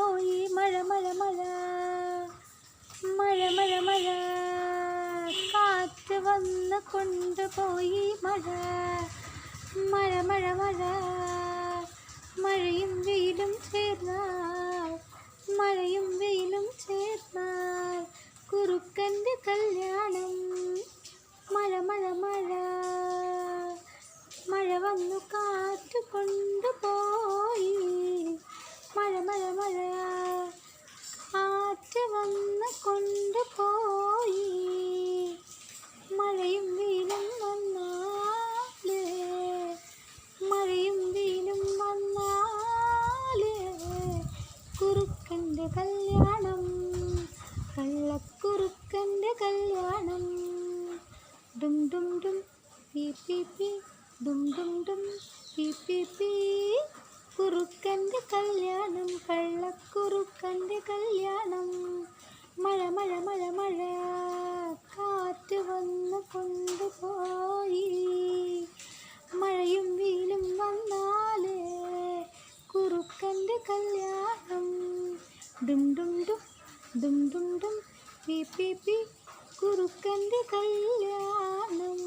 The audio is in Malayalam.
കൊണ്ടുപോയി മഴ മഴ മഴ മഴ മഴ മഴ കാറ്റ് വന്ന് കൊണ്ടുപോയി മഴ മഴ മഴ മഴ മഴയും വെയിലും ചേർന്നാൽ മഴയും വെയിലും ചേർന്നാൽ കുറുക്കൻ്റെ കല്യാണം മഴ മഴ മഴ മഴ വന്നു കാറ്റ് കൊണ്ടുപോയി മഴ മഴ മഴ കാറ്റ് വന്ന് കൊണ്ടുപോയി മഴയും വെയിലും വന്നാലേ മഴയും വെയിലും വന്നാലേ കുറുക്കൻ്റെ കല്യാണം കള്ളക്കുറുക്കൻ്റെ കല്യാണം ഡും ഡും ഡും പി പി പി ഡും ഡും ഡും പി പി പി കുറുക്കൻ്റെ കല്യാണം കള്ളക്കുറുക്കൻ്റെ കല്യാണം മഴ മഴ മഴ മഴ കാറ്റ് വന്ന് കൊണ്ടുപോയി മഴയും വെയിലും വന്നാലേ കുറുക്കൻ്റെ കല്യാണം ഡും ഡും ഡും ഡും ഡും ഡും പി പി പി കുറുക്കൻ്റെ കല്യാണം.